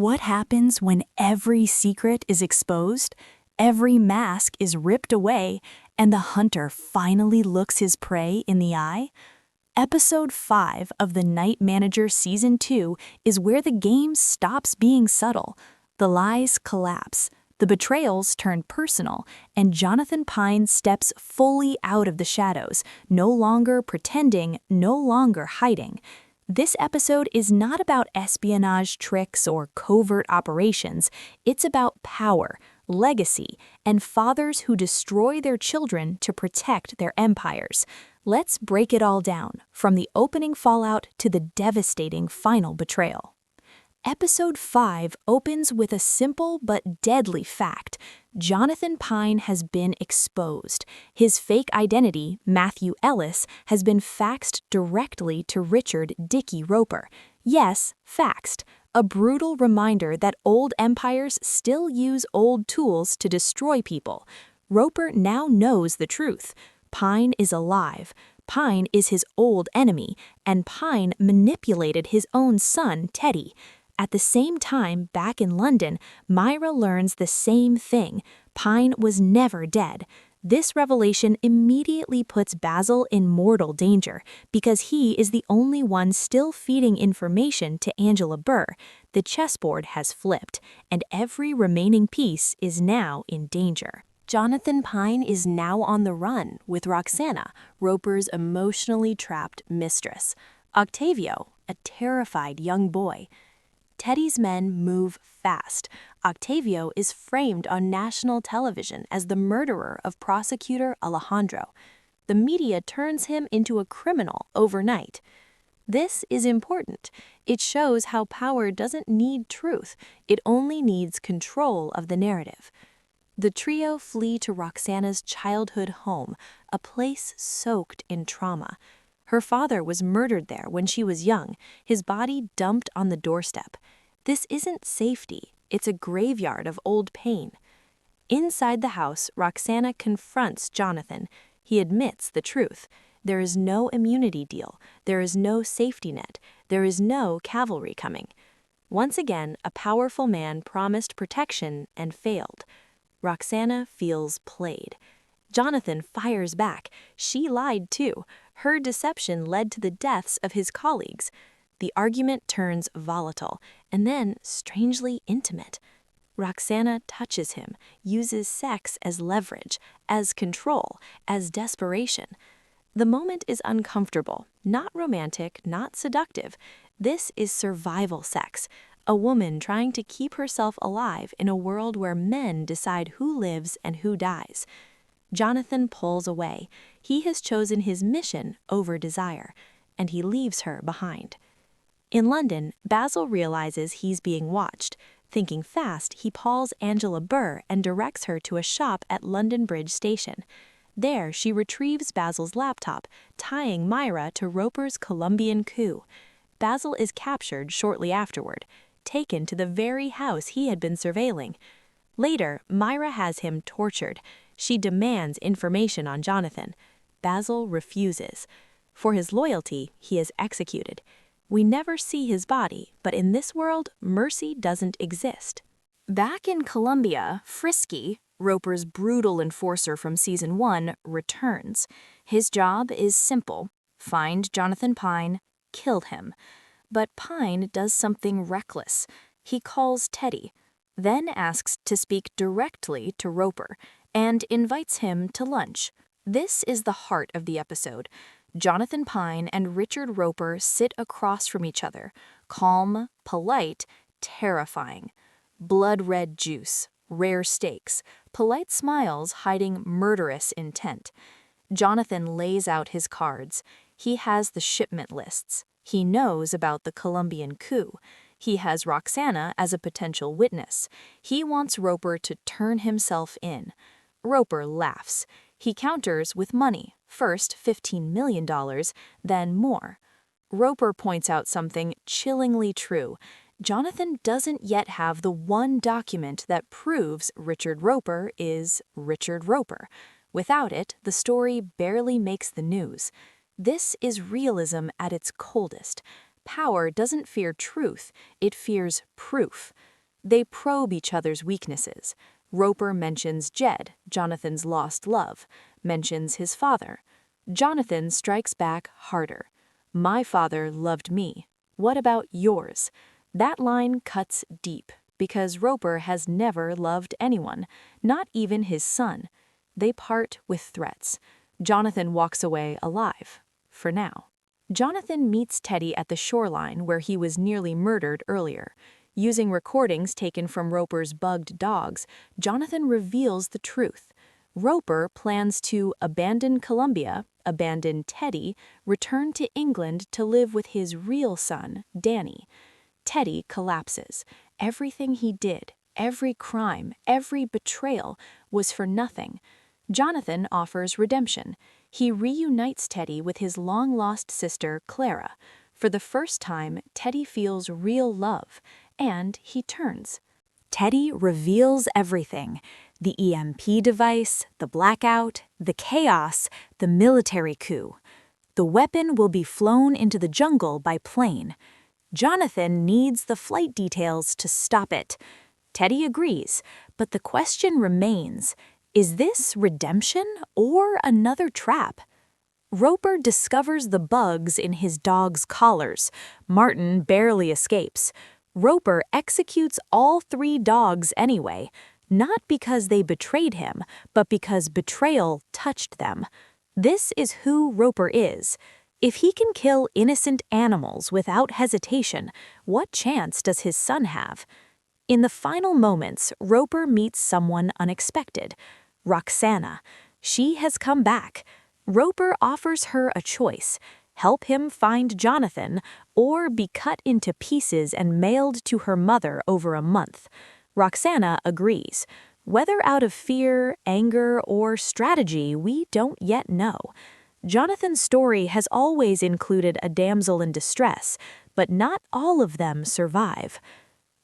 What happens when every secret is exposed, every mask is ripped away, and the hunter finally looks his prey in the eye? Episode 5 of The Night Manager Season 2 is where the game stops being subtle. The lies collapse, the betrayals turn personal, and Jonathan Pine steps fully out of the shadows, no longer pretending, no longer hiding. This episode is not about espionage tricks or covert operations. It's about power, legacy, and fathers who destroy their children to protect their empires. Let's break it all down, from the opening fallout to the devastating final betrayal. Episode 5 opens with a simple but deadly fact. Jonathan Pine has been exposed. His fake identity, Matthew Ellis, has been faxed directly to Richard "Dickie" Roper. Yes, faxed. A brutal reminder that old empires still use old tools to destroy people. Roper now knows the truth. Pine is alive. Pine is his old enemy, and Pine manipulated his own son, Teddy. At the same time, back in London, Myra learns the same thing. Pine was never dead. This revelation immediately puts Basil in mortal danger, because he is the only one still feeding information to Angela Burr. The chessboard has flipped, and every remaining piece is now in danger. Jonathan Pine is now on the run with Roxana, Roper's emotionally trapped mistress. Octavio, a terrified young boy. Teddy's men move fast. Octavio is framed on national television as the murderer of prosecutor Alejandro. The media turns him into a criminal overnight. This is important. It shows how power doesn't need truth. It only needs control of the narrative. The trio flee to Roxana's childhood home, a place soaked in trauma. Her father was murdered there when she was young, his body dumped on the doorstep. This isn't safety, it's a graveyard of old pain. Inside the house, Roxana confronts Jonathan. He admits the truth. There is no immunity deal, there is no safety net, there is no cavalry coming. Once again, a powerful man promised protection and failed. Roxana feels played. Jonathan fires back. She lied too. Her deception led to the deaths of his colleagues. The argument turns volatile, and then strangely intimate. Roxana touches him, uses sex as leverage, as control, as desperation. The moment is uncomfortable, not romantic, not seductive. This is survival sex, a woman trying to keep herself alive in a world where men decide who lives and who dies. Jonathan pulls away. He has chosen his mission over desire, and he leaves her behind. In London, Basil realizes he's being watched. Thinking fast, he calls Angela Burr and directs her to a shop at London Bridge Station. There, she retrieves Basil's laptop, tying Myra to Roper's Colombian coup. Basil is captured shortly afterward, taken to the very house he had been surveilling. Later, Myra has him tortured. She demands information on Jonathan. Basil refuses. For his loyalty, he is executed. We never see his body, but in this world, mercy doesn't exist. Back in Colombia, Frisky, Roper's brutal enforcer from Season 1, returns. His job is simple: find Jonathan Pine, kill him. But Pine does something reckless. He calls Teddy, then asks to speak directly to Roper, and invites him to lunch. This is the heart of the episode. Jonathan Pine and Richard Roper sit across from each other, calm, polite, terrifying. Blood-red juice, rare steaks, polite smiles hiding murderous intent. Jonathan lays out his cards. He has the shipment lists. He knows about the Colombian coup. He has Roxana as a potential witness. He wants Roper to turn himself in. Roper laughs. He counters with money, first $15 million, then more. Roper points out something chillingly true. Jonathan doesn't yet have the one document that proves Richard Roper is Richard Roper. Without it, the story barely makes the news. This is realism at its coldest. Power doesn't fear truth, it fears proof. They probe each other's weaknesses. Roper mentions Jed, Jonathan's lost love, mentions his father. Jonathan strikes back harder. My father loved me. What about yours? That line cuts deep because Roper has never loved anyone, not even his son. They part with threats. Jonathan walks away alive, for now. Jonathan meets Teddy at the shoreline where he was nearly murdered earlier. Using recordings taken from Roper's bugged dogs, Jonathan reveals the truth. Roper plans to abandon Colombia, abandon Teddy, return to England to live with his real son, Danny. Teddy collapses. Everything he did, every crime, every betrayal, was for nothing. Jonathan offers redemption. He reunites Teddy with his long-lost sister, Clara. For the first time, Teddy feels real love, and he turns. Teddy reveals everything: the EMP device, the blackout, the chaos, the military coup. The weapon will be flown into the jungle by plane. Jonathan needs the flight details to stop it. Teddy agrees, but the question remains: is this redemption or another trap? Roper discovers the bugs in his dog's collars. Martin barely escapes. Roper executes all 3 dogs anyway, not because they betrayed him, but because betrayal touched them. This is who Roper is. If he can kill innocent animals without hesitation, what chance does his son have? In the final moments, Roper meets someone unexpected: Roxana. She has come back. Roper offers her a choice: help him find Jonathan, or be cut into pieces and mailed to her mother over a month. Roxana agrees. Whether out of fear, anger, or strategy, we don't yet know. Jonathan's story has always included a damsel in distress, but not all of them survive.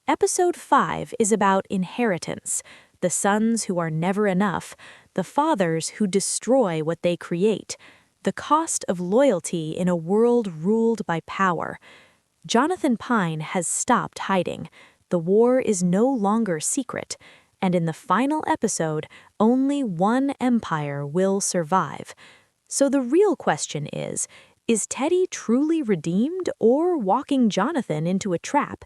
Episode 5 is about inheritance: the sons who are never enough, the fathers who destroy what they create, the cost of loyalty in a world ruled by power. Jonathan Pine has stopped hiding. The war is no longer secret, and in the final episode, only one empire will survive. So the real question is Teddy truly redeemed or walking Jonathan into a trap?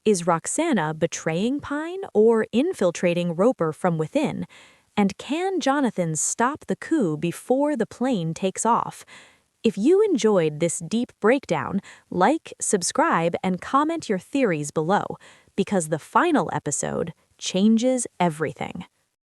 Is Roxana betraying Pine or infiltrating Roper from within? And can Jonathan stop the coup before the plane takes off? If you enjoyed this deep breakdown, like, subscribe, and comment your theories below, because the final episode changes everything.